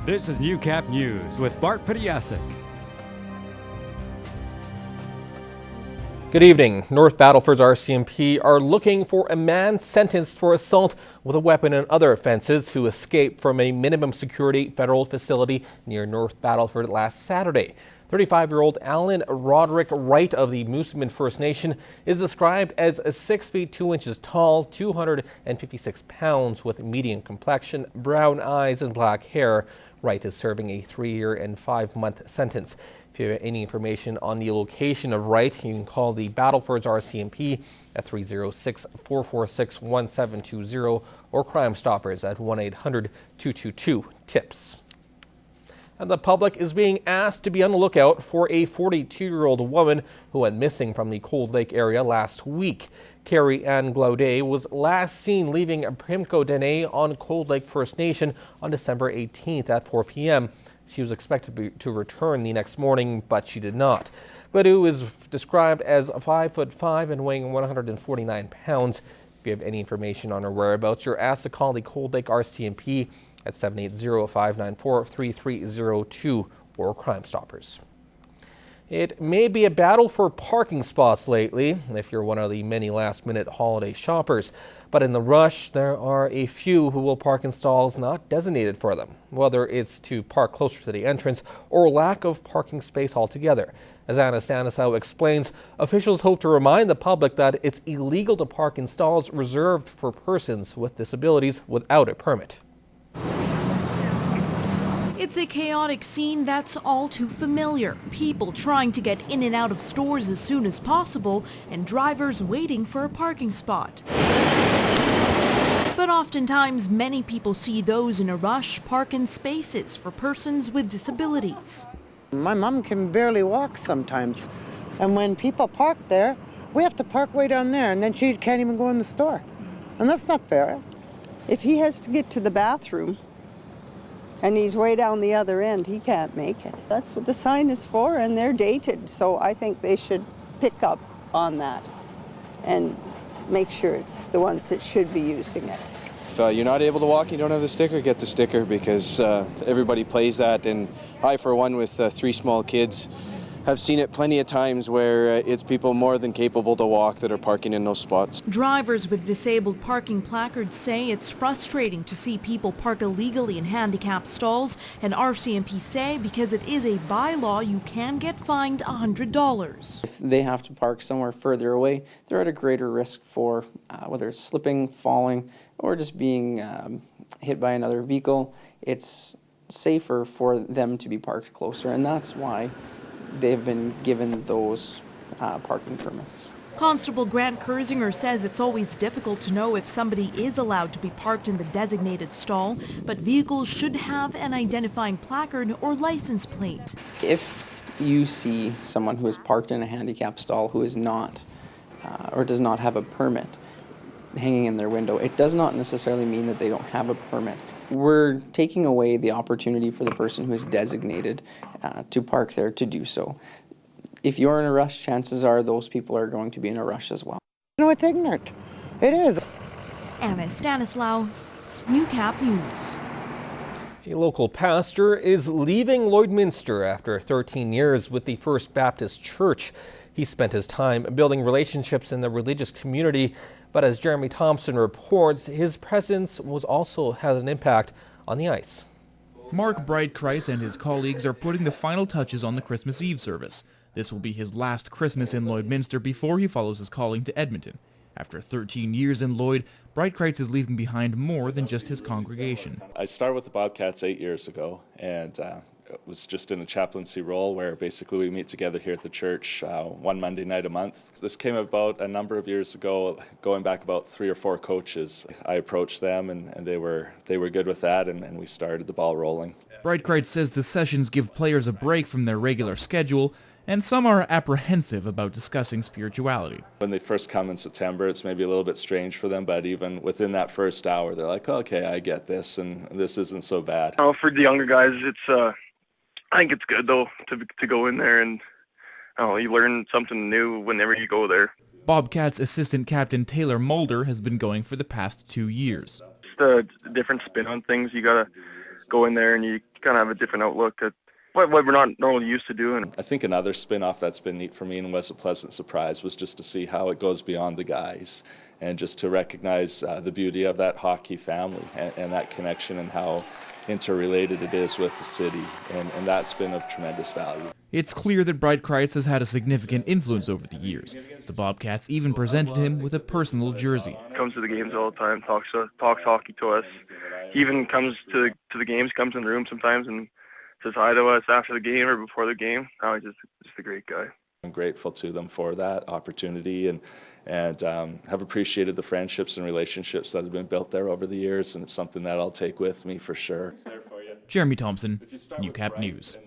This is Newcap News with Bart Pediasic. Good evening. North Battlefords RCMP are looking for a man sentenced for assault with a weapon and other offences who escaped from a minimum security federal facility near North Battleford last Saturday. 35-year-old Alan Roderick Wright of the Moosomin First Nation is described as 6 feet 2 inches tall, 256 pounds, with medium complexion, brown eyes and black hair. Wright is serving a 3-year and 5-month sentence. If you have any information on the location of Wright, you can call the Battlefords RCMP at 306-446-1720 or Crime Stoppers at 1-800-222-TIPS. And the public is being asked to be on the lookout for a 42-year-old woman who went missing from the Cold Lake area last week. Carrie Ann Glaudet was last seen leaving Primco Dene on Cold Lake First Nation on December 18th at 4 p.m. She was expected to return the next morning, but she did not. Glaudet is described as 5'5" and weighing 149 pounds. If you have any information on her whereabouts, you're asked to call the Cold Lake RCMP at 780-594-3302 or Crime Stoppers. It may be a battle for parking spots lately if you're one of the many last-minute holiday shoppers. But in the rush, there are a few who will park in stalls not designated for them, whether it's to park closer to the entrance or lack of parking space altogether. As Anna Stanislaw explains, officials hope to remind the public that it's illegal to park in stalls reserved for persons with disabilities without a permit. It's a chaotic scene that's all too familiar. People trying to get in and out of stores as soon as possible, and drivers waiting for a parking spot. But oftentimes, many people see those in a rush park in spaces for persons with disabilities. My mom can barely walk sometimes, and when people park there, we have to park way down there, and then she can't even go in the store. And that's not fair. If he has to get to the bathroom, and he's way down the other end, he can't make it. That's what the sign is for, and they're dated, so I think they should pick up on that and make sure it's the ones that should be using it. If you're not able to walk, you don't have the sticker, get the sticker, because everybody plays that, and I, for one, with 3 small kids, have seen it plenty of times where it's people more than capable to walk that are parking in those spots. Drivers with disabled parking placards say it's frustrating to see people park illegally in handicapped stalls, and RCMP say because it is a bylaw, you can get fined $100. If they have to park somewhere further away, they're at a greater risk for whether it's slipping, falling, or just being hit by another vehicle. It's safer for them to be parked closer, and that's why they've been given those parking permits. Constable Grant Kurzinger says it's always difficult to know if somebody is allowed to be parked in the designated stall, but vehicles should have an identifying placard or license plate. If you see someone who is parked in a handicap stall who is not or does not have a permit hanging in their window, it does not necessarily mean that they don't have a permit. We're taking away the opportunity for the person who is designated to park there to do so. If you're in a rush, chances are those people are going to be in a rush as well. No, it's ignorant. It is. Anna Stanislaw, Newcap News. A local pastor is leaving Lloydminster after 13 years with the First Baptist Church. He spent his time building relationships in the religious community, but as Jeremy Thompson reports, his presence also had an impact on the ice. Mark Breitkreis and his colleagues are putting the final touches on the Christmas Eve service. This will be his last Christmas in Lloydminster before he follows his calling to Edmonton. After 13 years in Lloyd, Breitkreis is leaving behind more than just his congregation. I started with the Bobcats 8 years ago, and it was just in a chaplaincy role where basically we meet together here at the church one Monday night a month. This came about a number of years ago, going back about 3 or 4 coaches. I approached them, and they were good with that, and we started the ball rolling. Breitkreis says the sessions give players a break from their regular schedule, and some are apprehensive about discussing spirituality. When they first come in September, it's maybe a little bit strange for them, but even within that first hour, they're like, okay, I get this, and this isn't so bad. For the younger guys, I think it's good, though, to go in there, and you learn something new whenever you go there. Bobcats assistant captain Taylor Mulder has been going for the past 2 years. Just a different spin on things. You gotta go in there and you kind of have a different outlook at what we're not normally used to doing. I think another spin-off that's been neat for me and was a pleasant surprise was just to see how it goes beyond the guys and just to recognize the beauty of that hockey family and that connection and how interrelated it is with the city, and that's been of tremendous value. It's clear that Bright Kreitz has had a significant influence over the years. The Bobcats even presented him with a personal jersey. Comes to the games all the time, talks hockey to us. He even comes to the games, comes in the room sometimes and says hi to us after the game or before the game. Oh, he's just a great guy. I'm grateful to them for that opportunity and have appreciated the friendships and relationships that have been built there over the years, and it's something that I'll take with me for sure. Jeremy Thompson, Newcap News.